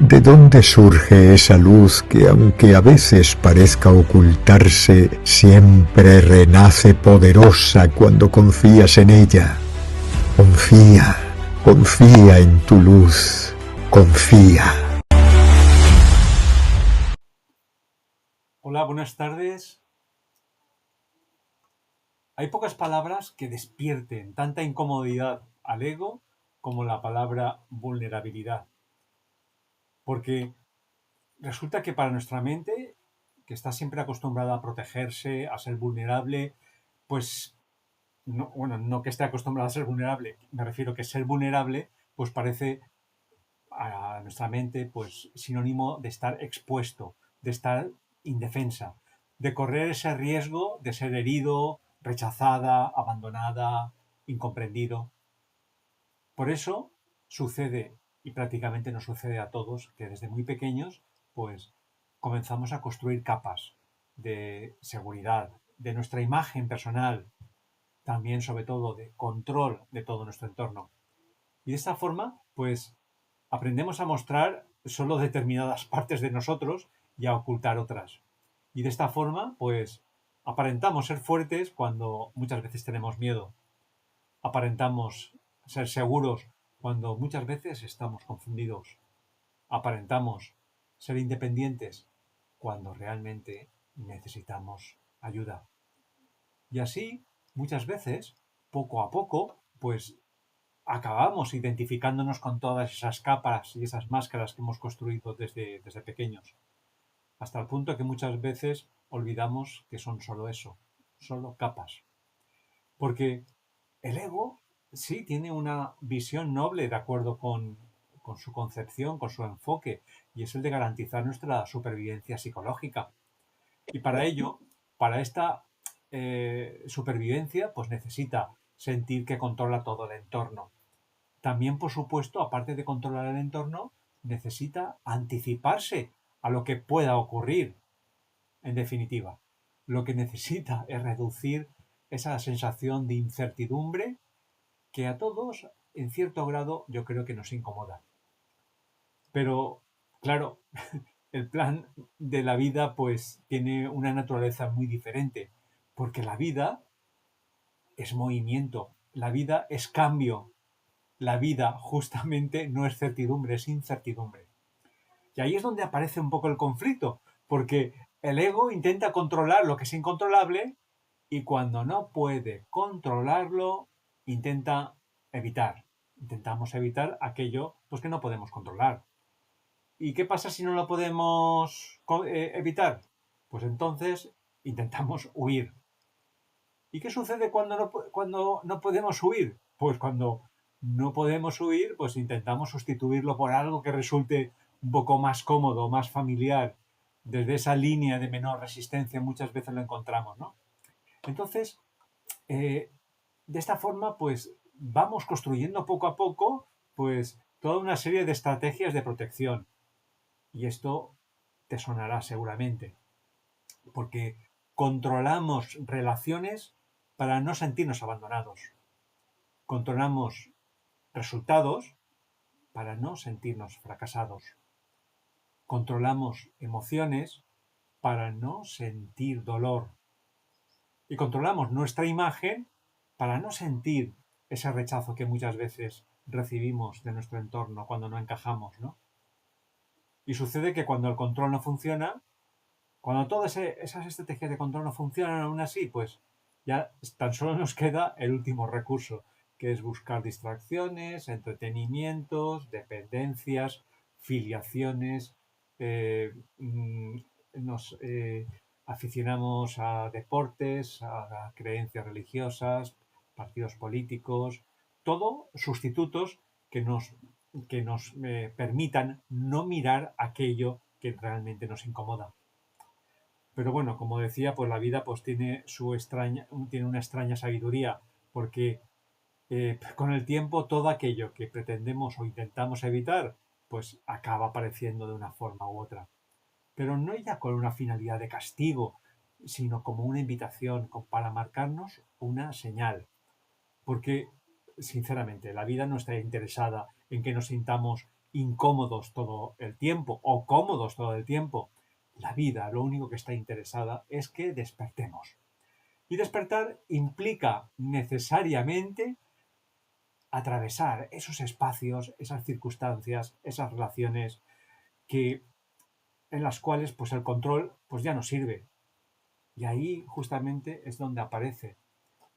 ¿De dónde surge esa luz que, aunque a veces parezca ocultarse, siempre renace poderosa cuando confías en ella? Confía, confía en tu luz, confía. Hola, buenas tardes. Hay pocas palabras que despierten tanta incomodidad al ego como la palabra vulnerabilidad. Porque resulta que para nuestra mente, que está siempre acostumbrada a protegerse, a ser vulnerable, pues, no, bueno, no que esté acostumbrada a ser vulnerable, me refiero que ser vulnerable, pues parece a nuestra mente, pues, sinónimo de estar expuesto, de estar indefensa, de correr ese riesgo de ser herido, rechazada, abandonada, incomprendido. Por eso sucede, y prácticamente nos sucede a todos, que desde muy pequeños, pues comenzamos a construir capas de seguridad, de nuestra imagen personal, también sobre todo de control de todo nuestro entorno. Y de esta forma, pues aprendemos a mostrar solo determinadas partes de nosotros y a ocultar otras. Y de esta forma, pues aparentamos ser fuertes cuando muchas veces tenemos miedo. Aparentamos ser seguros cuando muchas veces estamos confundidos. Aparentamos ser independientes cuando realmente necesitamos ayuda. Y así, muchas veces, poco a poco, pues acabamos identificándonos con todas esas capas y esas máscaras que hemos construido desde pequeños, hasta el punto que muchas veces olvidamos que son solo eso, solo capas. Porque el ego sí tiene una visión noble de acuerdo con su concepción, con su enfoque, y es el de garantizar nuestra supervivencia psicológica. Y para ello, para esta supervivencia, pues necesita sentir que controla todo el entorno. También, por supuesto, aparte de controlar el entorno, necesita anticiparse a lo que pueda ocurrir, en definitiva. Lo que necesita es reducir esa sensación de incertidumbre que a todos, en cierto grado, yo creo que nos incomoda. Pero, claro, el plan de la vida pues tiene una naturaleza muy diferente, porque la vida es movimiento, la vida es cambio, la vida justamente no es certidumbre, es incertidumbre. Y ahí es donde aparece un poco el conflicto, porque el ego intenta controlar lo que es incontrolable y cuando no puede controlarlo, intenta evitar. Intentamos evitar aquello pues, que no podemos controlar. ¿Y qué pasa si no lo podemos evitar? Pues entonces intentamos huir. ¿Y qué sucede cuando no podemos huir? Pues cuando no podemos huir, pues intentamos sustituirlo por algo que resulte un poco más cómodo, más familiar. Desde esa línea de menor resistencia muchas veces lo encontramos, ¿no? Entonces, eh, de esta forma, pues vamos construyendo poco a poco, pues toda una serie de estrategias de protección. Y esto te sonará seguramente, porque controlamos relaciones para no sentirnos abandonados. Controlamos resultados para no sentirnos fracasados. Controlamos emociones para no sentir dolor. Y controlamos nuestra imagen para no sentir ese rechazo que muchas veces recibimos de nuestro entorno cuando no encajamos, ¿no? Y sucede que cuando el control no funciona, cuando todas esas estrategias de control no funcionan aún así, pues ya tan solo nos queda el último recurso, que es buscar distracciones, entretenimientos, dependencias, filiaciones, eh, mm, nos aficionamos a deportes, a creencias religiosas, partidos políticos, todo sustitutos que nos permitan no mirar aquello que realmente nos incomoda. Pero bueno, como decía, pues la vida pues tiene una extraña sabiduría, porque con el tiempo todo aquello que pretendemos o intentamos evitar, pues acaba apareciendo de una forma u otra. Pero no ya con una finalidad de castigo, sino como una invitación para marcarnos una señal. Porque, sinceramente, la vida no está interesada en que nos sintamos incómodos todo el tiempo o cómodos todo el tiempo. La vida lo único que está interesada es que despertemos. Y despertar implica necesariamente atravesar esos espacios, esas circunstancias, esas relaciones que, en las cuales pues el control pues ya no sirve. Y ahí justamente es donde aparece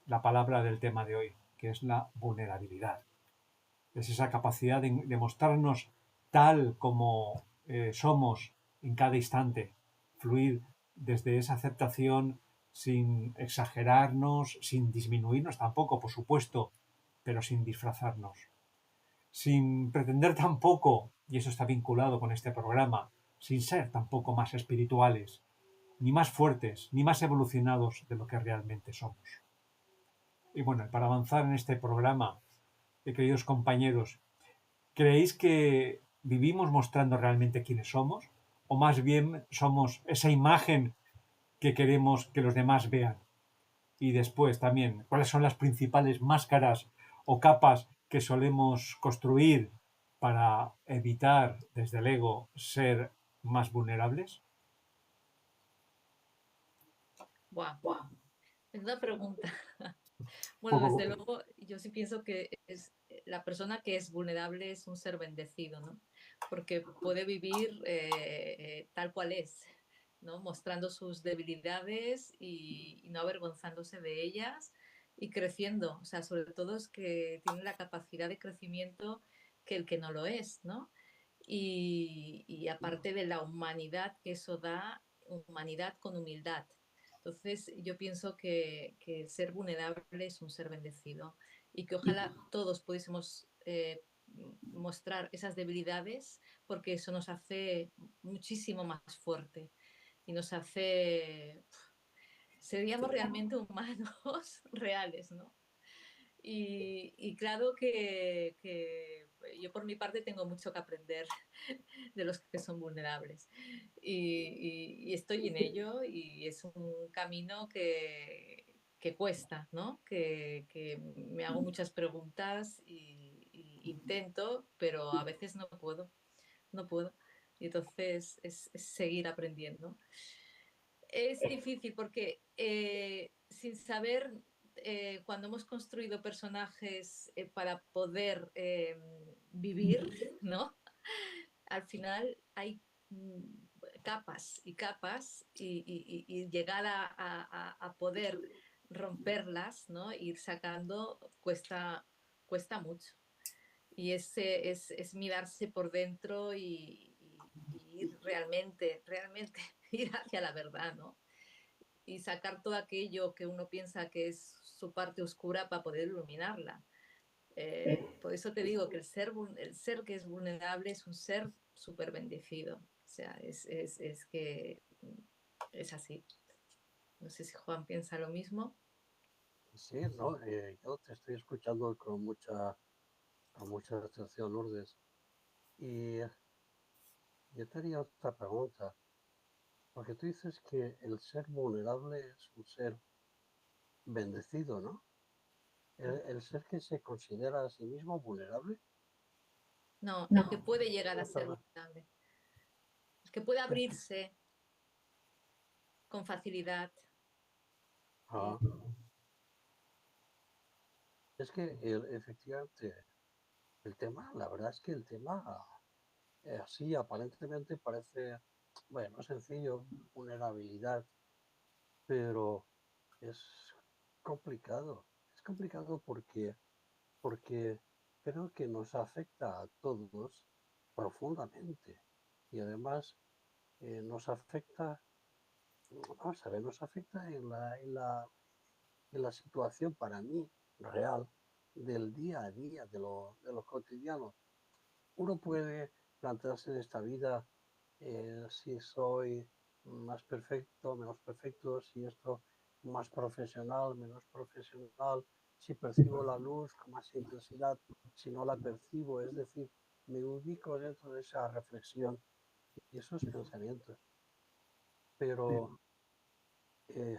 la palabra del tema de hoy, que es la vulnerabilidad. Es esa capacidad de mostrarnos tal como somos en cada instante, fluir desde esa aceptación sin exagerarnos, sin disminuirnos tampoco, por supuesto, pero sin disfrazarnos, sin pretender tampoco, y eso está vinculado con este programa, sin ser tampoco más espirituales, ni más fuertes, ni más evolucionados de lo que realmente somos. Y bueno, para avanzar en este programa, queridos compañeros, ¿creéis que vivimos mostrando realmente quiénes somos? ¿O más bien somos esa imagen que queremos que los demás vean? Y después también, ¿cuáles son las principales máscaras o capas que solemos construir para evitar desde el ego ser más vulnerables? Buah, es una pregunta. Bueno, Poco, desde luego, yo sí pienso que es la persona que es vulnerable es un ser bendecido, ¿no? Porque puede vivir tal cual es, ¿no? Mostrando sus debilidades y no avergonzándose de ellas y creciendo. O sea, sobre todo es que tiene la capacidad de crecimiento que el que no lo es, ¿no? Y aparte de la humanidad que eso da, humanidad con humildad. Entonces, yo pienso que el ser vulnerable es un ser bendecido y que ojalá todos pudiésemos mostrar esas debilidades porque eso nos hace muchísimo más fuerte y nos hace... Seríamos realmente humanos reales, ¿no? Y claro que yo por mi parte tengo mucho que aprender de los que son vulnerables. Y estoy en ello y es un camino que cuesta, ¿no? Que me hago muchas preguntas y intento, pero a veces no puedo, no puedo. Y entonces es seguir aprendiendo. Es difícil porque sin saber, cuando hemos construido personajes para poder vivir, ¿no? Al final hay capas y capas y llegar a poder romperlas, ¿no? Ir sacando cuesta mucho. Y es mirarse por dentro y ir realmente ir hacia la verdad, ¿no? Y sacar todo aquello que uno piensa que es su parte oscura para poder iluminarla. Por eso te digo que el ser que es vulnerable es un ser súper bendecido. O sea, es que es así. No sé si Juan piensa lo mismo. Sí, no, yo te estoy escuchando con mucha atención, Lourdes. Y yo tenía otra pregunta, porque tú dices que el ser vulnerable es un ser bendecido, ¿no? El ser que se considera a sí mismo vulnerable. No, el que puede llegar a ser Perdón. vulnerable. El que puede abrirse con facilidad. Ah, es que efectivamente el tema, la verdad es que el tema así aparentemente parece, bueno, sencillo, vulnerabilidad, pero es complicado. Es complicado porque creo que nos afecta a todos profundamente y además nos afecta, vamos a ver, nos afecta en la situación para mí real del día a día, de lo cotidiano. Uno puede plantearse en esta vida si soy más perfecto, menos perfecto, si esto más profesional, menos profesional, si percibo la luz con más intensidad, si no la percibo, es decir, me ubico dentro de esa reflexión y esos pensamientos. Pero eh,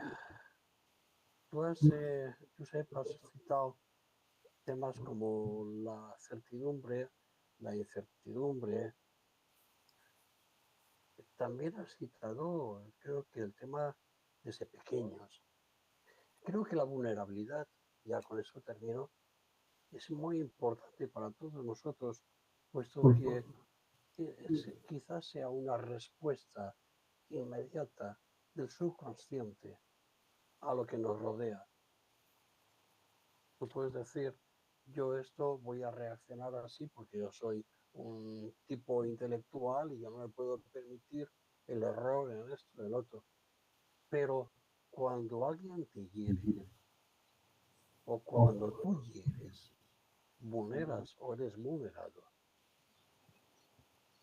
Josep, has citado temas como la certidumbre, la incertidumbre. También has citado, creo que el tema desde pequeños. Creo que la vulnerabilidad, ya con eso termino, es muy importante para todos nosotros, puesto que quizás sea una respuesta inmediata del subconsciente a lo que nos rodea. Tú puedes decir, yo esto voy a reaccionar así porque yo soy un tipo intelectual y yo no me puedo permitir el error en esto, en el otro. Pero cuando alguien te hiere o cuando tú hieres, vulneras o eres vulnerado,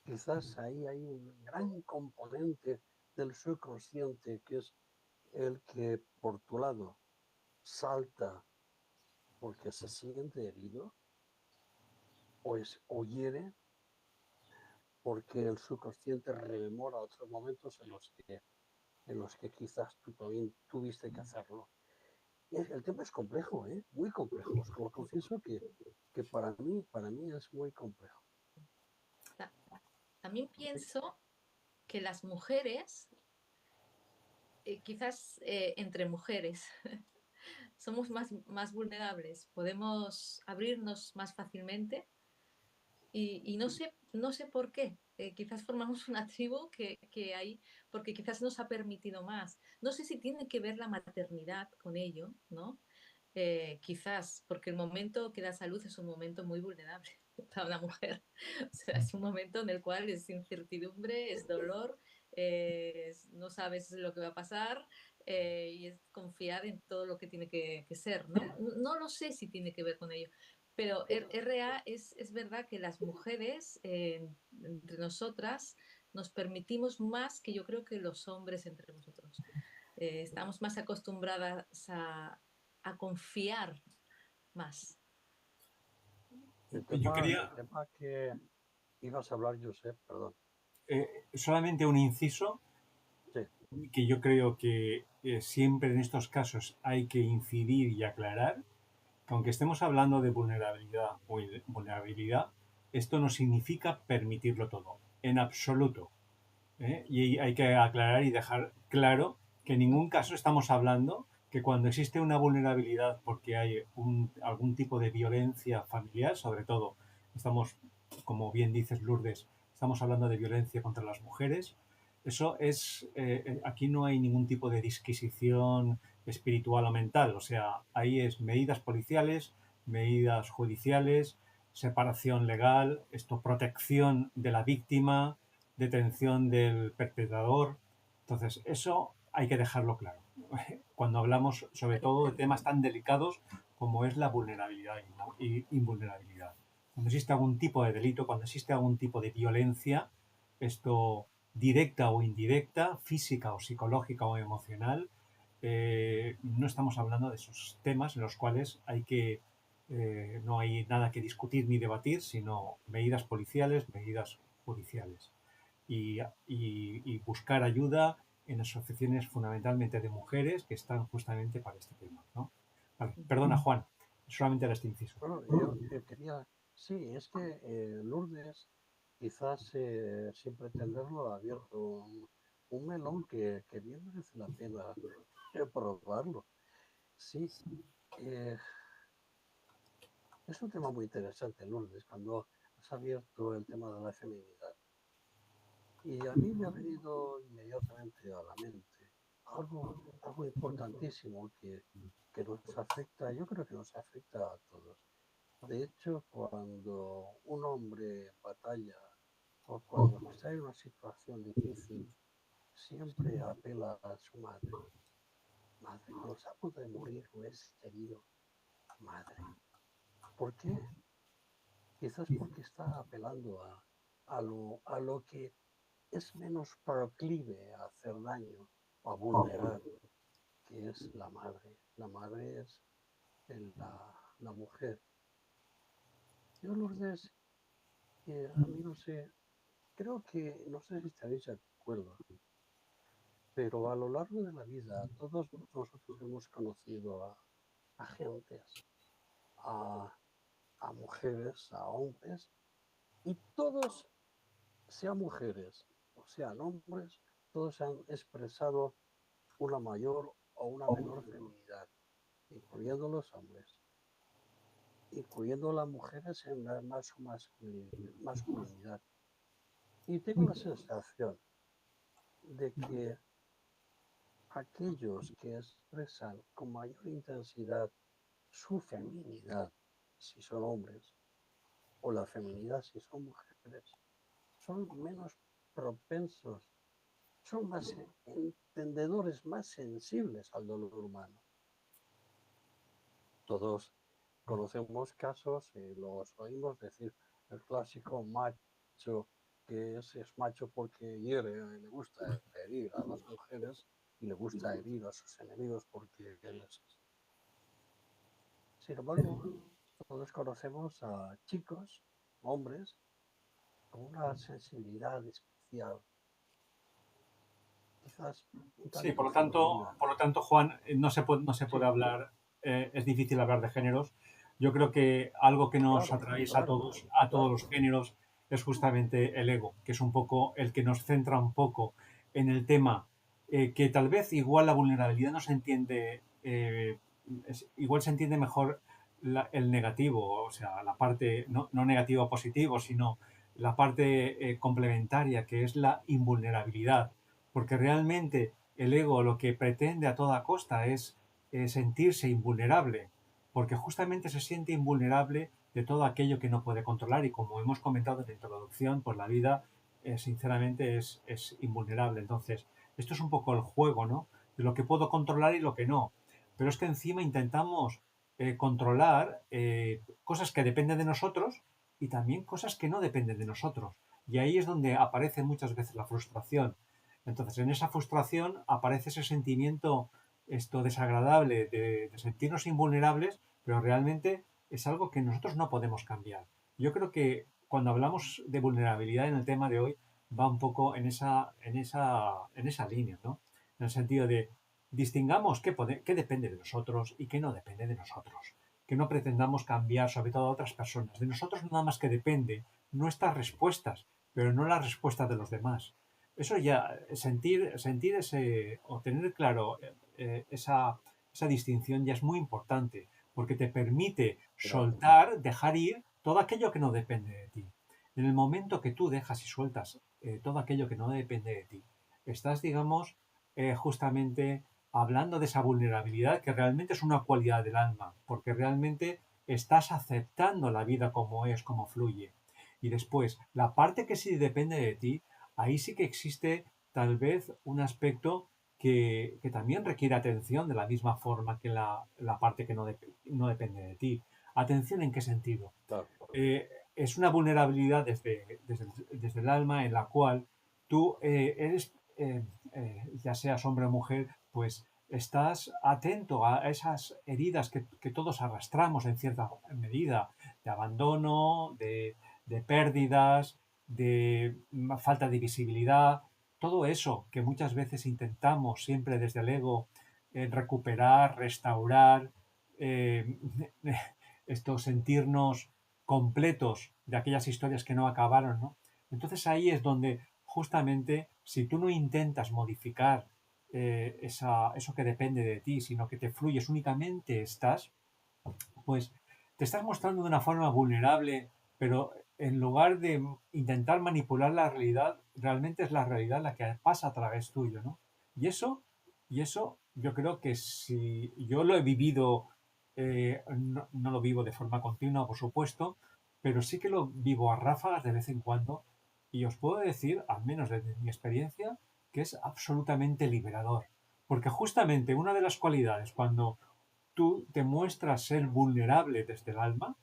quizás ahí hay un gran componente del subconsciente que es el que por tu lado salta porque se siente herido o hiere porque el subconsciente rememora otros momentos en los que quizás tú también tuviste que hacerlo. El tema es complejo, ¿eh? Muy complejo. Os lo confieso que para mí es muy complejo. También pienso que las mujeres, quizás entre mujeres, somos más vulnerables, podemos abrirnos más fácilmente y no sé por qué. Quizás formamos una tribu que hay, porque quizás nos ha permitido más. No sé si tiene que ver la maternidad con ello, ¿no? Quizás, porque el momento que da salud es un momento muy vulnerable para una mujer. O sea, es un momento en el cual es incertidumbre, es dolor, no sabes lo que va a pasar y es confiar en todo lo que tiene que ser, ¿no? No lo sé si tiene que ver con ello. Pero RA es verdad que las mujeres, entre nosotras, nos permitimos más que yo creo que los hombres entre nosotros. Estamos más acostumbradas a confiar más. Yo El quería tema que ibas a hablar, Josep, perdón. solamente un inciso Sí, que yo creo que siempre en estos casos hay que incidir y aclarar que aunque estemos hablando de vulnerabilidad o vulnerabilidad, esto no significa permitirlo todo, en absoluto. ¿Eh? Y hay que aclarar y dejar claro que en ningún caso estamos hablando que cuando existe una vulnerabilidad porque hay algún tipo de violencia familiar, sobre todo, estamos, como bien dices Lourdes, estamos hablando de violencia contra las mujeres, eso es, aquí no hay ningún tipo de disquisición espiritual o mental, o sea, ahí es medidas policiales, medidas judiciales, separación legal, esto, protección de la víctima, detención del perpetrador. Entonces, eso hay que dejarlo claro. Cuando hablamos sobre todo de temas tan delicados como es la vulnerabilidad y invulnerabilidad. Cuando existe algún tipo de delito, cuando existe algún tipo de violencia, esto directa o indirecta, física o psicológica o emocional, no estamos hablando de esos temas en los cuales no hay nada que discutir ni debatir, sino medidas policiales, medidas judiciales y buscar ayuda en asociaciones fundamentalmente de mujeres que están justamente para este tema, ¿no? Vale, perdona Juan, solamente era este inciso. bueno, yo quería, sí, es que Lourdes quizás sin pretenderlo ha abierto un melón que bien merece la pena probarlo. Sí, eh, es un tema muy interesante, Lourdes, cuando has abierto el tema de la feminidad. Y a mí me ha venido inmediatamente a la mente algo importantísimo que nos afecta, yo creo que nos afecta a todos. De hecho, cuando un hombre batalla o cuando está en una situación difícil, siempre apela a su madre. Madre, cuando está a punto de morir o es herido, madre. ¿Por qué? Quizás porque está apelando a lo que es menos proclive a hacer daño o a vulnerar, que es la madre. La madre es la mujer. Yo, Lourdes, a mí no sé, creo que, no sé si estaréis de acuerdo, pero a lo largo de la vida todos nosotros hemos conocido a gentes, a, a mujeres, a hombres, Y todos, sean mujeres o sean hombres, todos han expresado una mayor o una menor feminidad, incluyendo los hombres, incluyendo las mujeres en la masculinidad. Y tengo la sensación de que aquellos que expresan con mayor intensidad su feminidad, si son hombres, o la feminidad si son mujeres, son menos propensos, son más entendedores, más sensibles al dolor humano. Todos conocemos casos, los oímos decir, el clásico macho que es macho porque hiere, le gusta herir a las mujeres y le gusta herir a sus enemigos porque él es. Sin embargo, todos conocemos a chicos, hombres, con una sensibilidad especial, quizás un Sí, tanto femenina. por lo tanto, Juan, no se puede Sí, hablar, es difícil hablar de géneros. Yo creo que algo que nos claro, atraviesa claro, a todos claro. los géneros, es justamente el ego, que es un poco el que nos centra un poco en el tema, que tal vez igual la vulnerabilidad no se entiende, igual se entiende mejor el negativo, o sea, la parte no negativo positivo, sino la parte complementaria, que es la invulnerabilidad, porque realmente el ego lo que pretende a toda costa es sentirse invulnerable, porque justamente se siente invulnerable de todo aquello que no puede controlar, y como hemos comentado en la introducción, pues la vida sinceramente es invulnerable. Entonces, esto es un poco el juego, ¿no? De lo que puedo controlar y lo que no. Pero es que encima intentamos controlar cosas que dependen de nosotros y también cosas que no dependen de nosotros. Y ahí es donde aparece muchas veces la frustración. Entonces, en esa frustración aparece ese sentimiento desagradable de sentirnos invulnerables, pero realmente es algo que nosotros no podemos cambiar. Yo creo que cuando hablamos de vulnerabilidad en el tema de hoy, va un poco en esa línea, ¿no? En el sentido de distingamos qué depende de nosotros y qué no depende de nosotros. Que no pretendamos cambiar, sobre todo a otras personas. De nosotros nada más que depende nuestras respuestas, pero no las respuestas de los demás. Eso ya, sentir ese, o tener claro esa distinción ya es muy importante, porque te permite Claro, soltar, dejar ir todo aquello que no depende de ti. En el momento que tú dejas y sueltas todo aquello que no depende de ti, estás, digamos, justamente hablando de esa vulnerabilidad que realmente es una cualidad del alma, porque realmente estás aceptando la vida como es, como fluye. Y después, la parte que sí depende de ti, ahí sí que existe tal vez un aspecto que también requiere atención de la misma forma que la parte que no depende de ti. ¿Atención en qué sentido? claro. Es una vulnerabilidad desde el alma en la cual tú eres, ya seas hombre o mujer, pues estás atento a esas heridas que todos arrastramos en cierta medida, de abandono, de pérdidas, de falta de visibilidad, todo eso que muchas veces intentamos siempre desde el ego recuperar, restaurar, eh, sentirnos completos de aquellas historias que no acabaron, ¿no? Entonces ahí es donde justamente si tú no intentas modificar eso que depende de ti, sino que te fluyes, únicamente estás, pues te estás mostrando de una forma vulnerable, pero en lugar de intentar manipular la realidad, realmente es la realidad la que pasa a través tuyo, ¿no? Y eso yo creo que si yo lo he vivido, no lo vivo de forma continua, por supuesto, pero sí que lo vivo a ráfagas de vez en cuando, y os puedo decir, al menos desde mi experiencia, que es absolutamente liberador. Porque justamente una de las cualidades cuando tú te muestras ser vulnerable desde el alma,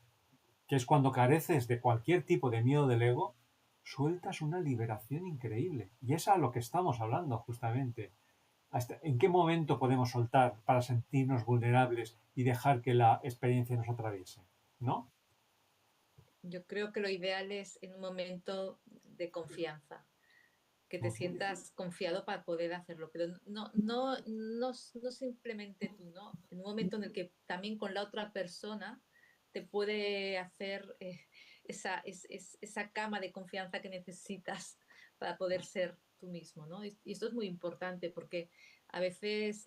que es cuando careces de cualquier tipo de miedo del ego, sueltas una liberación increíble. Y es a lo que estamos hablando justamente. ¿En qué momento podemos soltar para sentirnos vulnerables y dejar que la experiencia nos atraviese? ¿No? Yo creo que lo ideal es en un momento de confianza, que te Ujú. sientas confiado para poder hacerlo, pero no simplemente tú, ¿no? En un momento en el que también con la otra persona te puede hacer esa cama de confianza que necesitas para poder ser tú mismo, ¿no? Y esto es muy importante porque a veces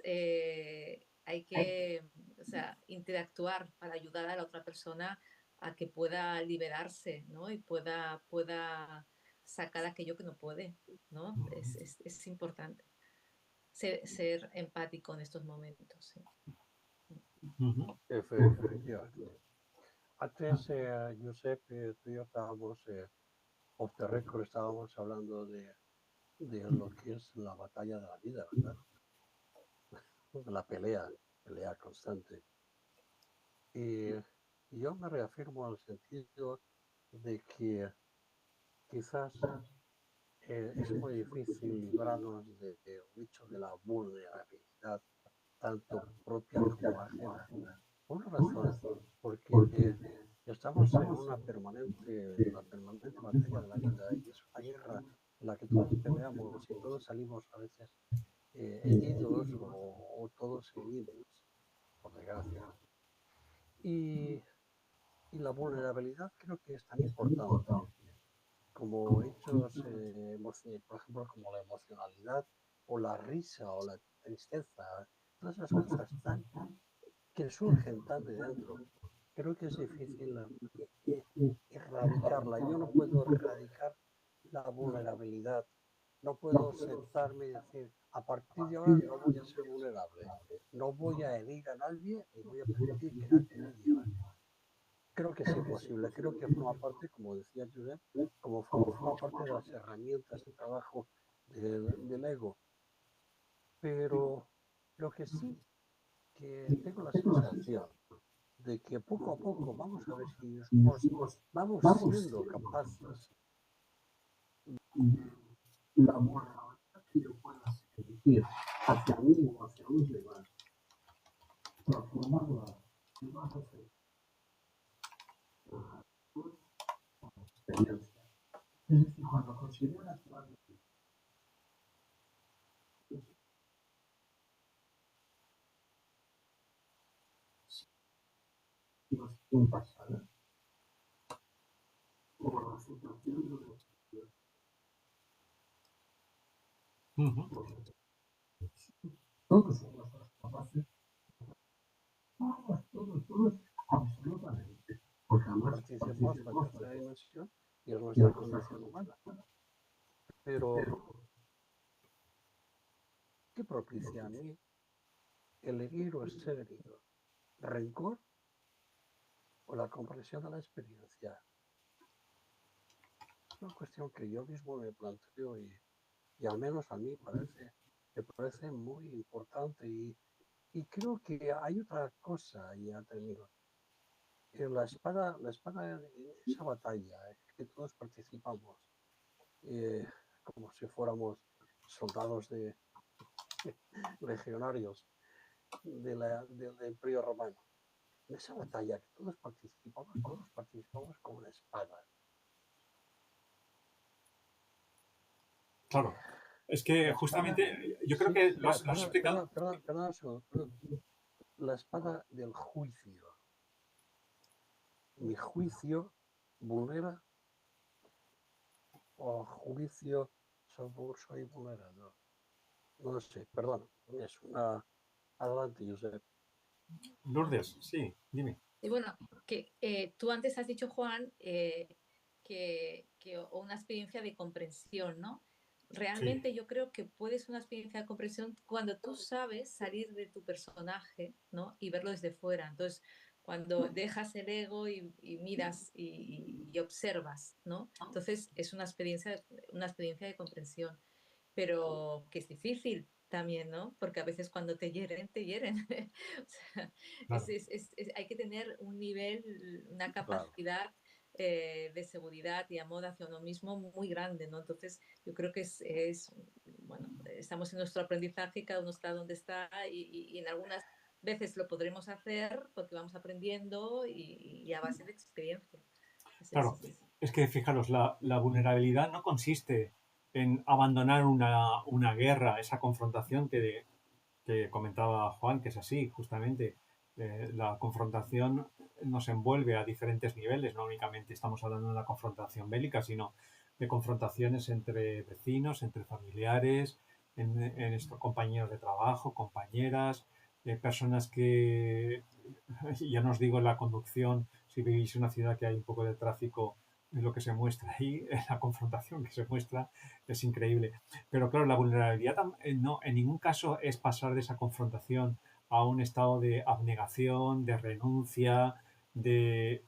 hay que, o sea, interactuar para ayudar a la otra persona a que pueda liberarse, ¿no? Y pueda sacar aquello que no puede, ¿no? Es importante ser empático en estos momentos, sí. Efectivamente. Antes, Josep, tú y yo estábamos, off the record, estábamos hablando de lo que es la batalla de la vida, ¿verdad? La pelea constante. Y yo me reafirmo en el sentido de que quizás es muy difícil librarnos del hecho de la vulnerabilidad, tanto propia como ajena. Por una razón, porque estamos en la permanente batalla de la vida y es una guerra en la que todos peleamos y todos salimos a veces heridos o todos heridos, por desgracia. Y, y la vulnerabilidad creo que es tan importante como hechos, por ejemplo, como la emocionalidad o la risa o la tristeza, todas esas cosas que surgen tan de dentro. Creo que es difícil erradicarla. Yo no puedo erradicar la vulnerabilidad. No puedo sentarme y decir, a partir de ahora no voy a ser vulnerable. No voy a herir a nadie ni voy a permitir que nadie me hiera. Creo que es imposible. Creo que forma parte, como decía Josep, como forma parte de las herramientas de trabajo del ego. Pero lo que sí que tengo la sensación de que poco a poco vamos a ver si vamos siendo capaces la moralidad que yo pueda sentir hacia mí o hacia los demás, transformarla en una experiencia. Es decir, cuando consideras un pasado o la situación de los todos somos capaces, todos, absolutamente. Porque además participamos en la tercera dimensión y es nuestra condición humana. Pero, ¿qué propicia a mí el herir o el ser herido? ¿Rencor o la comprensión de la experiencia? Es una cuestión que yo mismo me planteo y al menos a mí me parece muy importante y creo que hay otra cosa, y ya termino. La espada en esa batalla que todos participamos, como si fuéramos soldados legionarios del Imperio Romano. En esa batalla que todos participamos con una espada. Claro. Es que justamente yo creo que lo has explicado. Perdón. La espada del juicio. Mi juicio vulnera o juicio soy vulnerado. No lo sé, perdón. Es una... Adelante, Josep. Lourdes, sí, dime. Y bueno, que tú antes has dicho, Juan, que una experiencia de comprensión, ¿no? Realmente Sí. yo creo que puede ser una experiencia de comprensión cuando tú sabes salir de tu personaje, ¿no? Y verlo desde fuera. Entonces, cuando dejas el ego y miras y observas, ¿no? Entonces es una experiencia de comprensión, pero que es difícil también, ¿no? Porque a veces cuando te hieren, te hieren. O sea, Claro. hay que tener un nivel, una Claro. capacidad de seguridad y amor hacia uno mismo muy grande, ¿no? Entonces, yo creo que bueno, estamos en nuestro aprendizaje, cada uno está donde está y en algunas veces lo podremos hacer porque vamos aprendiendo y a base de experiencia. Claro, es que fijaros, la vulnerabilidad no consiste en abandonar una guerra, esa confrontación que comentaba Juan, que es así, justamente. La confrontación nos envuelve a diferentes niveles, no únicamente estamos hablando de una confrontación bélica, sino de confrontaciones entre vecinos, entre familiares, en estos compañeros de trabajo, compañeras, personas que, ya no os digo en la conducción, si vivís en una ciudad que hay un poco de tráfico, lo que se muestra ahí, la confrontación que se muestra es increíble. Pero claro, la vulnerabilidad no, en ningún caso es pasar de esa confrontación a un estado de abnegación, de renuncia, de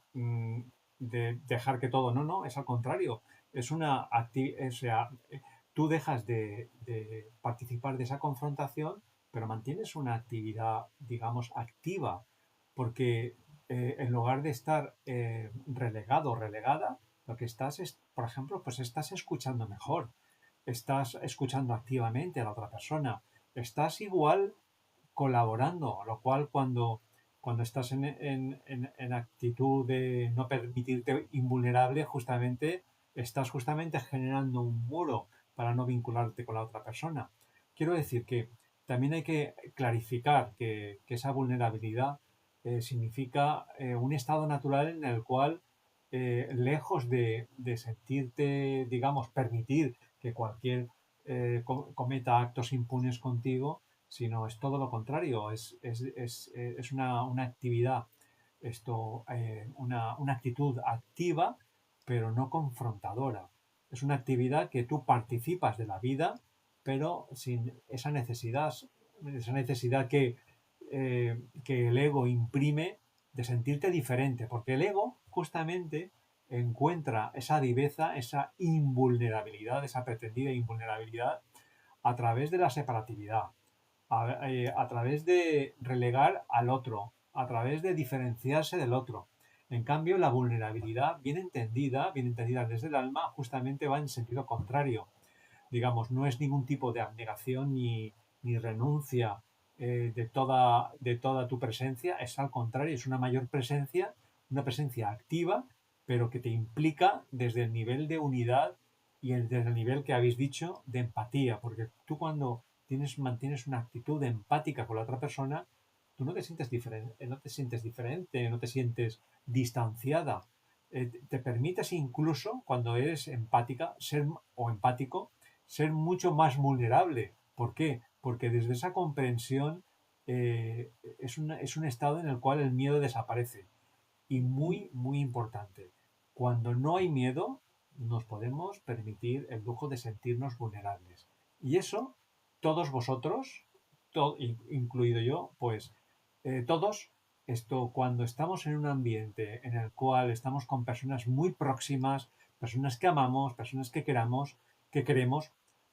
dejar que todo. No, no, es al contrario. Es una o sea, tú dejas de participar de esa confrontación, pero mantienes una actividad, digamos, activa, porque en lugar de estar relegado o relegada, lo que estás es, por ejemplo, pues estás escuchando mejor, estás escuchando activamente a la otra persona, estás igual colaborando, lo cual cuando estás en actitud de no permitirte invulnerable, justamente estás justamente generando un muro para no vincularte con la otra persona. Quiero decir que también hay que clarificar que esa vulnerabilidad significa un estado natural en el cual, lejos de sentirte, digamos, permitir que cualquier cometa actos impunes contigo, sino es todo lo contrario, es una actividad, una actitud activa, pero no confrontadora. Es una actividad que tú participas de la vida, pero sin esa necesidad que el ego imprime de sentirte diferente, porque el ego justamente encuentra esa viveza, esa invulnerabilidad, esa pretendida invulnerabilidad a través de la separatividad, a través de relegar al otro, a través de diferenciarse del otro. En cambio, la vulnerabilidad, bien entendida desde el alma, justamente va en sentido contrario. Digamos, no es ningún tipo de abnegación ni renuncia de toda tu presencia, es al contrario, es una mayor presencia, una presencia activa, pero que te implica desde el nivel de unidad y desde el nivel que habéis dicho de empatía, porque tú cuando mantienes una actitud empática con la otra persona, tú no te sientes diferente, no te sientes distanciada. Te permites incluso, cuando eres empática o empático, ser mucho más vulnerable. ¿Por qué? Porque desde esa comprensión es un estado en el cual el miedo desaparece. Y muy, muy importante, cuando no hay miedo, nos podemos permitir el lujo de sentirnos vulnerables. Y eso, todos vosotros, incluido yo, pues todos, cuando estamos en un ambiente en el cual estamos con personas muy próximas, personas que amamos, personas que queremos,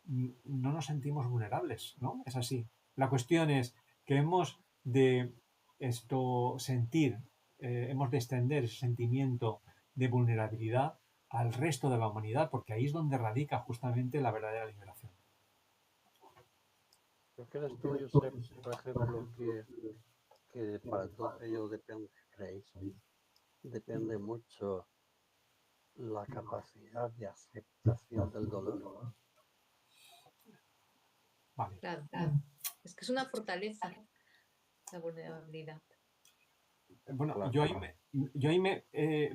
no nos sentimos vulnerables, ¿no? Es así. La cuestión es que hemos de extender ese sentimiento de vulnerabilidad al resto de la humanidad, porque ahí es donde radica justamente la verdadera liberación. Yo creo esto, yo sé, por ejemplo, que para todo ello depende, creéis, depende mucho la capacidad de aceptación del dolor. Vale. Claro. Es que es una fortaleza la vulnerabilidad. Bueno, Claro.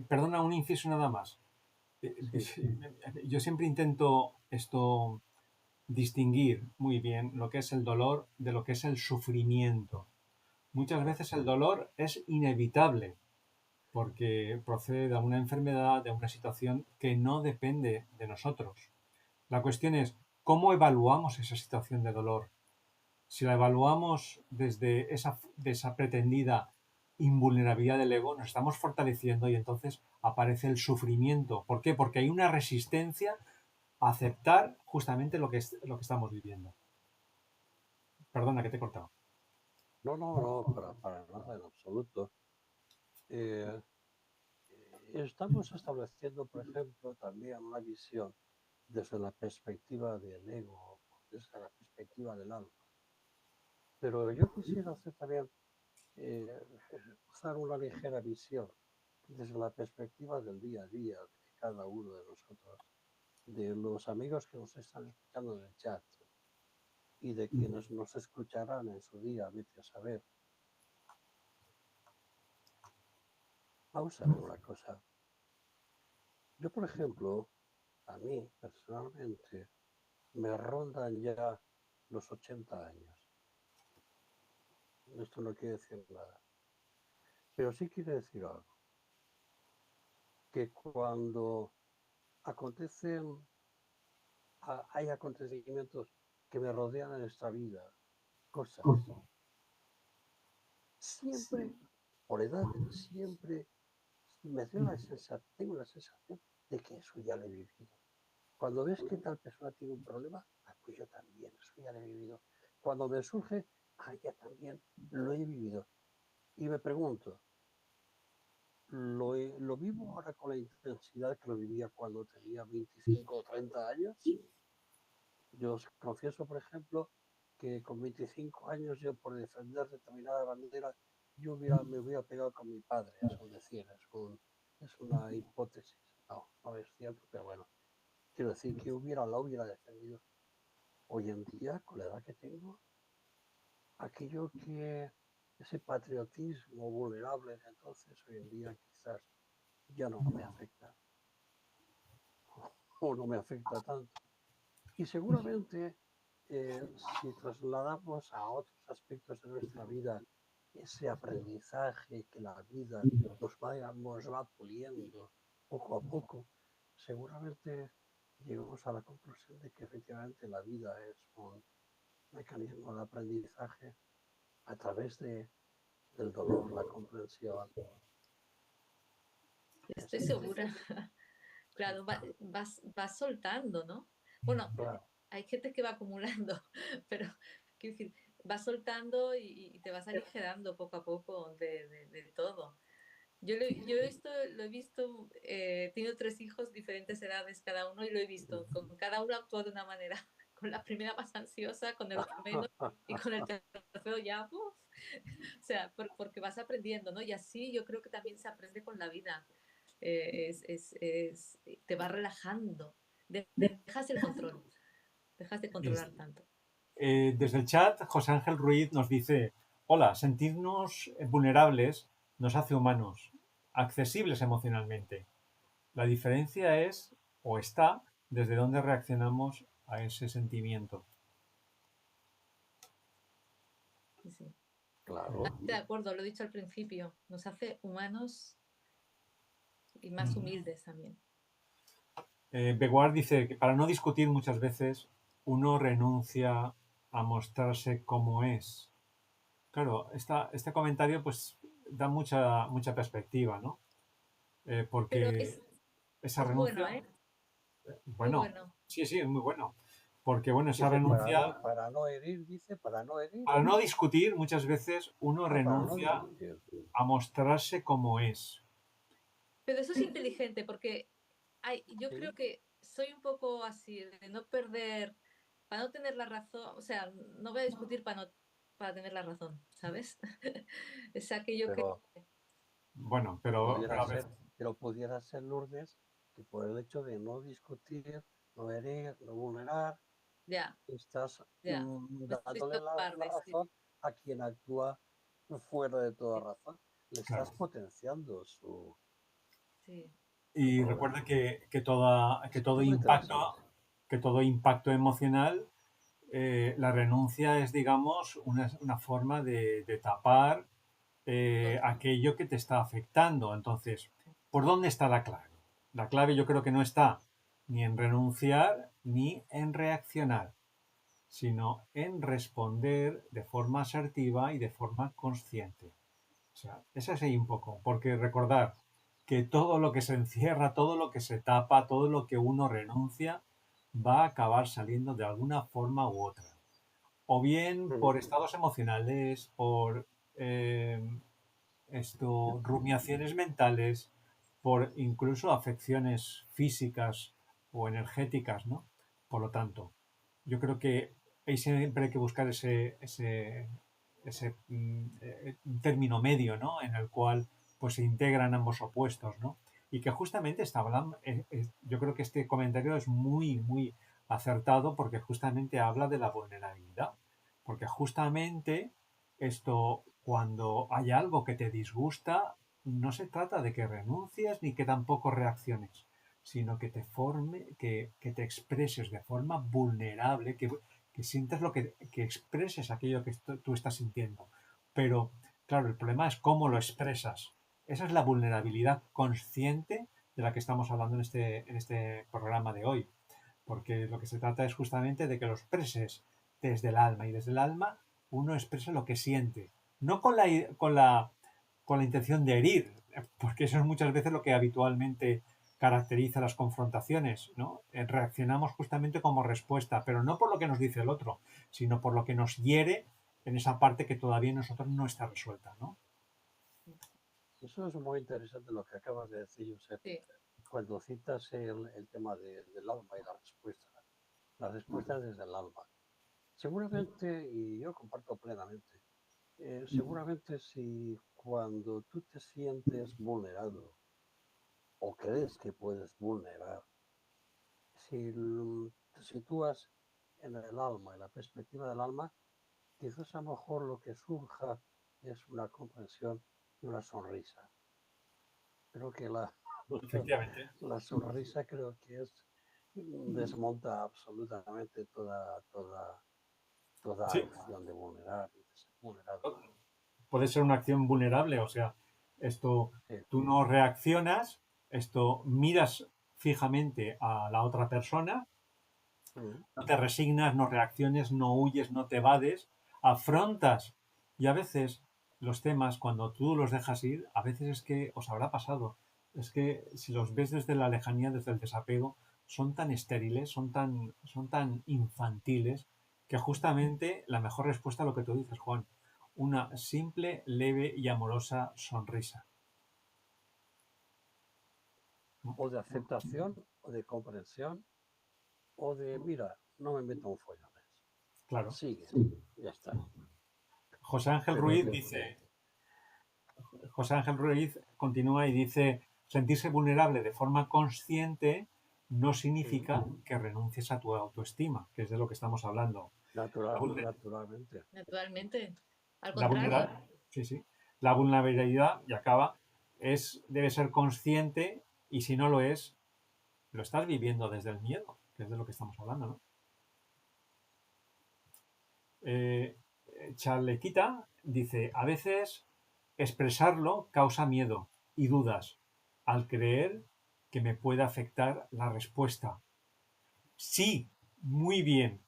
perdona, un inciso nada más. Sí. Yo siempre intento distinguir muy bien lo que es el dolor de lo que es el sufrimiento. Muchas veces el dolor es inevitable porque procede de una enfermedad, de una situación que no depende de nosotros. La cuestión es cómo evaluamos esa situación de dolor. Si la evaluamos desde esa pretendida invulnerabilidad del ego, nos estamos fortaleciendo y entonces aparece el sufrimiento. ¿Por qué? Porque hay una resistencia a aceptar justamente lo que estamos viviendo. Perdona que te he cortado. No, para nada, en absoluto. Eh, Estamos estableciendo, por ejemplo, también una visión desde la perspectiva del ego, desde la perspectiva del alma. Pero yo quisiera hacer también, eh, usar una ligera visión desde la perspectiva del día a día de cada uno de nosotros, de los amigos que nos están escuchando en el chat y de quienes nos escucharán en su día, vete a saber. Vamos a ver una cosa. Yo, por ejemplo, a mí personalmente me rondan ya los 80 años. Esto no quiere decir nada. Pero sí quiere decir algo. Que cuando acontecen, hay acontecimientos que me rodean en esta vida, cosas, siempre, por edad, siempre tengo la sensación de que eso ya lo he vivido. Cuando ves que tal persona tiene un problema, pues yo también, eso ya lo he vivido. Cuando me surge, ya también lo he vivido. Y me pregunto, ¿lo vivo ahora con la intensidad que lo vivía cuando tenía 25 o 30 años? Yo os confieso, por ejemplo, que con 25 años yo por defender determinada bandera, me hubiera pegado con mi padre, es un decir, es una hipótesis. No es cierto, pero bueno, quiero decir que la hubiera defendido. Hoy en día, con la edad que tengo, ese patriotismo vulnerable de entonces, hoy en día quizás ya no me afecta, o no me afecta tanto. Y seguramente, si trasladamos a otros aspectos de nuestra vida ese aprendizaje que la vida nos va puliendo poco a poco, seguramente llegamos a la conclusión de que efectivamente la vida es un mecanismo de aprendizaje a través del dolor, la comprensión. Estoy segura. Claro, vas soltando, ¿no? Bueno, Claro. hay gente que va acumulando, pero quiero decir, vas soltando y te vas aligerando poco a poco de todo. Yo esto lo he visto, he tenido 3 hijos, diferentes edades cada uno, y lo he visto. Con cada uno actúa de una manera. Con la primera más ansiosa, con el otro menos, y con el tercero ya, uf. O sea, porque vas aprendiendo, ¿no? Y así yo creo que también se aprende con la vida. Te va relajando. Dejas el control. Dejas de controlar tanto. Desde el chat, José Ángel Ruiz nos dice: hola, sentirnos vulnerables nos hace humanos, accesibles emocionalmente. La diferencia es, o está, desde dónde reaccionamos a ese sentimiento. Sí. Claro. De acuerdo, lo he dicho al principio. Nos hace humanos y más humildes también. Beguard dice que para no discutir muchas veces uno renuncia a mostrarse como es. Claro, este comentario pues da mucha perspectiva, ¿no? Porque esa renuncia... Bueno, ¿eh? Bueno, muy bueno. sí, es muy bueno. Porque bueno, esa Dice, renuncia... para no herir, dice, para no herir. Para no discutir, muchas veces uno renuncia a mostrarse como es. Pero eso es inteligente porque yo creo que soy un poco así, de no perder, para no tener la razón, o sea, no voy a discutir para tener la razón, ¿sabes? Es aquello que... Bueno, pero pudiera ser, Lourdes, que por el hecho de no discutir, no herir, no vulnerar, estás dándole la razón a quien actúa fuera de toda razón. Le estás potenciando su... Sí. Y recuerda que todo impacto emocional, la renuncia es, digamos, una forma de tapar aquello que te está afectando. Entonces, ¿por dónde está la clave? La clave yo creo que no está ni en renunciar ni en reaccionar, sino en responder de forma asertiva y de forma consciente. O sea, es así un poco, porque recordar que todo lo que se encierra, todo lo que se tapa, todo lo que uno renuncia, va a acabar saliendo de alguna forma u otra. O bien por estados emocionales, por rumiaciones mentales, por incluso afecciones físicas o energéticas, ¿no? Por lo tanto, yo creo que ahí siempre hay que buscar ese término medio, ¿no? En el cual pues se integran ambos opuestos, ¿no? Y que justamente yo creo que este comentario es muy acertado porque justamente habla de la vulnerabilidad. Porque justamente cuando hay algo que te disgusta, no se trata de que renuncies ni que tampoco reacciones, sino que te forme, que te expreses de forma vulnerable, que sientas que expreses aquello que tú estás sintiendo. Pero, claro, el problema es cómo lo expresas. Esa es la vulnerabilidad consciente de la que estamos hablando en este programa de hoy. Porque lo que se trata es justamente de que lo expreses desde el alma. Y desde el alma uno expresa lo que siente. No con la intención de herir, porque eso es muchas veces lo que habitualmente caracteriza las confrontaciones, ¿no? Reaccionamos justamente como respuesta, pero no por lo que nos dice el otro, sino por lo que nos hiere en esa parte que todavía nosotros no está resuelta, ¿no? Eso es muy interesante lo que acabas de decir, Josep, Sí. cuando citas el tema del alma y la respuesta desde el alma. Seguramente, y yo comparto plenamente, seguramente si cuando tú te sientes vulnerado o crees que puedes vulnerar, si te sitúas en el alma, en la perspectiva del alma, quizás a lo mejor lo que surja es una comprensión y una sonrisa. Creo que Efectivamente. la sonrisa creo que desmonta absolutamente toda Sí, acción de vulnerar y de ser vulnerado. puede ser una acción vulnerable, o sea, esto Sí, tú no reaccionas, esto miras fijamente a la otra persona, mm, no te resignas, no reacciones, no huyes, no te evades, afrontas. Y a veces los temas, cuando tú los dejas ir, a veces es que os habrá pasado, es que si los ves desde la lejanía, desde el desapego, son tan estériles, son tan infantiles, que justamente la mejor respuesta a lo que tú dices, Juan, una simple, leve y amorosa sonrisa. ¿No? o de aceptación, o de comprensión, o de, mira, no me meto en follones. Claro. Sigue, ya está. José Ángel Pero Ruiz dice, José Ángel Ruiz continúa y dice, sentirse vulnerable de forma consciente no mm, significa que renuncies a tu autoestima, que es de lo que estamos hablando. La, vulner- naturalmente. Naturalmente. Al la contrario. sí, sí. La vulnerabilidad, y acaba, debe ser consciente y si no lo es, lo estás viviendo desde el miedo, que es de lo que estamos hablando, ¿no? Eh, Chalequita dice, a veces expresarlo causa miedo y dudas al creer que me puede afectar la respuesta. Sí, muy bien.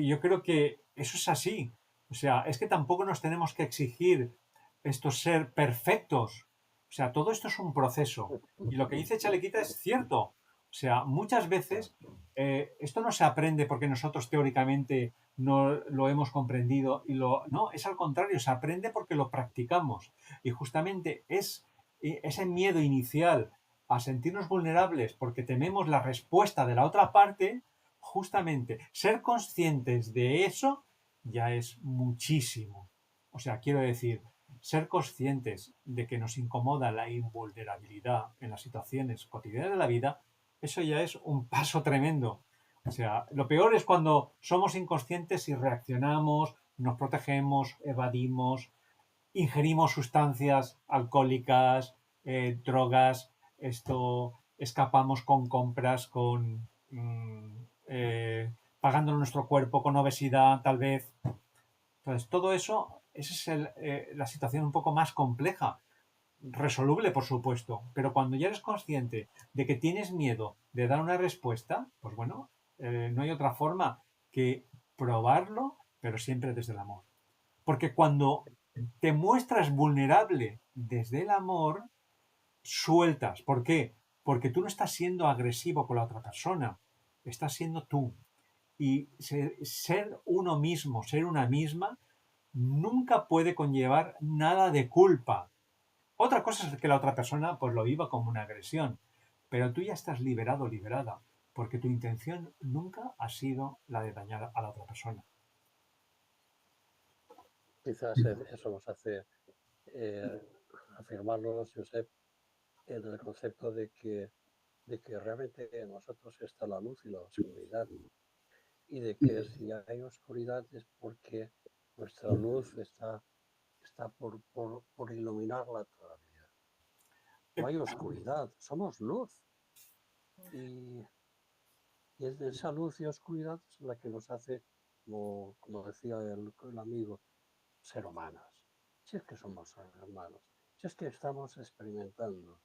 Yo creo que eso es así. O sea, es que tampoco nos tenemos que exigir esto ser perfectos. O sea, todo esto es un proceso. Y lo que dice Chalequita es cierto. O sea, muchas veces esto no se aprende porque nosotros teóricamente no lo hemos comprendido no, es al contrario, se aprende porque lo practicamos. Y justamente es ese miedo inicial a sentirnos vulnerables porque tememos la respuesta de la otra parte, justamente ser conscientes de eso ya es muchísimo. O sea, quiero decir, ser conscientes de que nos incomoda la invulnerabilidad en las situaciones cotidianas de la vida, eso ya es un paso tremendo. O sea, lo peor es cuando somos inconscientes y reaccionamos, nos protegemos, evadimos, ingerimos sustancias alcohólicas, drogas, escapamos con compras, pagando nuestro cuerpo con obesidad, tal vez. Entonces, todo eso, esa es la situación un poco más compleja, resoluble, por supuesto, pero cuando ya eres consciente de que tienes miedo de dar una respuesta, pues bueno, no hay otra forma que probarlo, pero siempre desde el amor. Porque cuando te muestras vulnerable desde el amor, sueltas. ¿Por qué? Porque tú no estás siendo agresivo con la otra persona, estás siendo tú. Y ser uno mismo, ser una misma, nunca puede conllevar nada de culpa. Otra cosa es que la otra persona pues lo viva como una agresión, pero tú ya estás liberado, liberada, porque tu intención nunca ha sido la de dañar a la otra persona. Quizás eso nos hace eh, afirmarnos, Josep, en el concepto de que realmente en nosotros está la luz y la oscuridad, y de que si hay oscuridad es porque nuestra luz está por iluminarla todavía. no hay oscuridad, somos luz. Y es de esa luz y oscuridad la que nos hace, como decía el amigo, ser humanos. Si es que somos hermanos, si es que estamos experimentando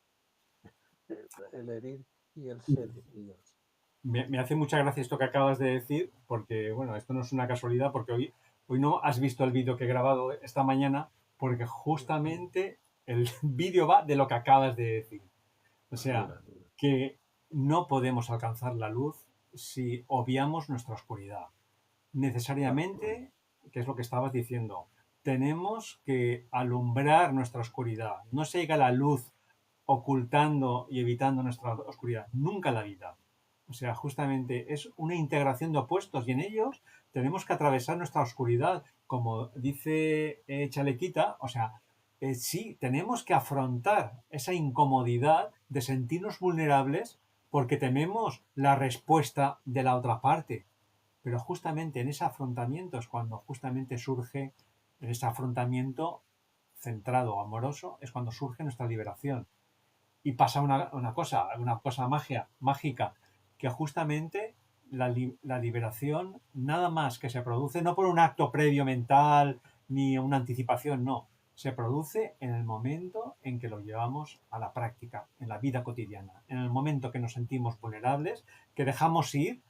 el herir y el ser heridos. Me hace mucha gracia esto que acabas de decir, porque, bueno, esto no es una casualidad, porque hoy no has visto el vídeo que he grabado esta mañana, porque justamente el vídeo va de lo que acabas de decir. O sea, que no podemos alcanzar la luz si obviamos nuestra oscuridad. Necesariamente, que es lo que estabas diciendo, tenemos que alumbrar nuestra oscuridad. No se llega a la luz ocultando y evitando nuestra oscuridad. Nunca en la vida. O sea, justamente es una integración de opuestos y en ellos tenemos que atravesar nuestra oscuridad. Como dice Chalequita, o sea, sí, tenemos que afrontar esa incomodidad de sentirnos vulnerables porque tememos la respuesta de la otra parte. Pero justamente en ese afrontamiento es cuando justamente surge, en ese afrontamiento centrado, amoroso, es cuando surge nuestra liberación. Y pasa una cosa mágica, que justamente la liberación nada más que se produce no por un acto previo mental ni una anticipación, no. Se produce en el momento en que lo llevamos a la práctica, en la vida cotidiana. En el momento que nos sentimos vulnerables, que dejamos ir,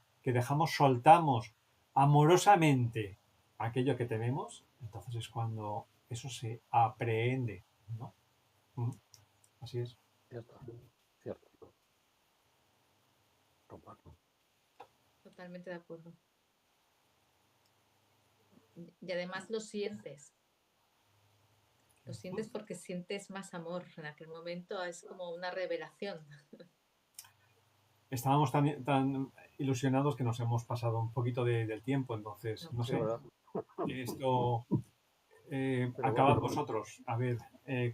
soltamos amorosamente aquello que tememos, entonces es cuando eso se aprehende, ¿no? Así es. Cierto. Comparto. Totalmente de acuerdo. Y además lo sientes. Lo sientes porque sientes más amor. En aquel momento es como una revelación. Estábamos tan ilusionados que nos hemos pasado un poquito del tiempo, entonces, no sé, esto acabad vosotros, a ver,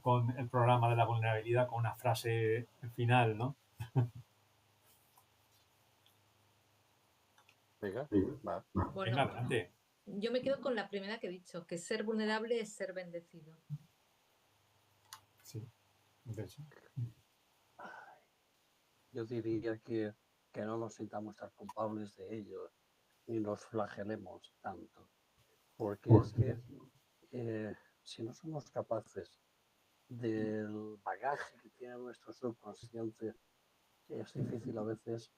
con el programa de la vulnerabilidad, con una frase final, ¿no? Venga, va. Bueno, Venga, adelante. yo me quedo con la primera que he dicho, que ser vulnerable es ser bendecido. Sí, de hecho. Yo diría que no nos sintamos tan culpables de ello ni nos flagelemos tanto, porque es que si no somos capaces del bagaje que tiene nuestro subconsciente, es difícil a veces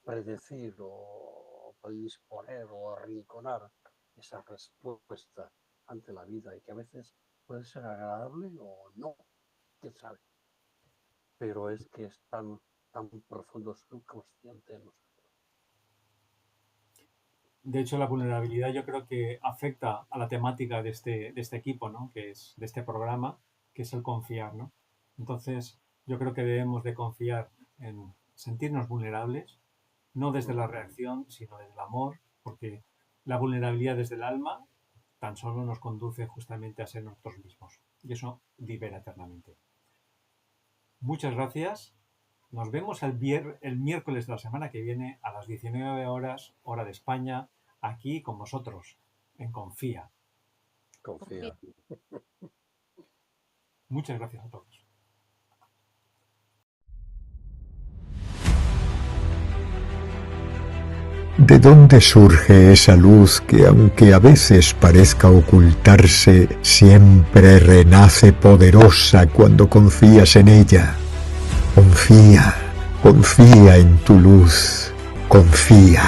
predecir o predisponer o arrinconar esa respuesta ante la vida y que a veces puede ser agradable o no, quién sabe. Pero es que es tan profundo subconsciente en nosotros. De hecho, la vulnerabilidad yo creo que afecta a la temática de este equipo, ¿no? Que es de este programa, que es el confiar, ¿no? Entonces, yo creo que debemos de confiar en sentirnos vulnerables, no desde la reacción, sino desde el amor, porque la vulnerabilidad desde el alma tan solo nos conduce justamente a ser nosotros mismos. Y eso libera eternamente. Muchas gracias. Nos vemos el miércoles de la semana que viene a las 19 horas, hora de España, aquí con vosotros, en Confía. Confía. Muchas gracias a todos. ¿De dónde surge esa luz que, aunque a veces parezca ocultarse, siempre renace poderosa cuando confías en ella? Confía en tu luz, confía.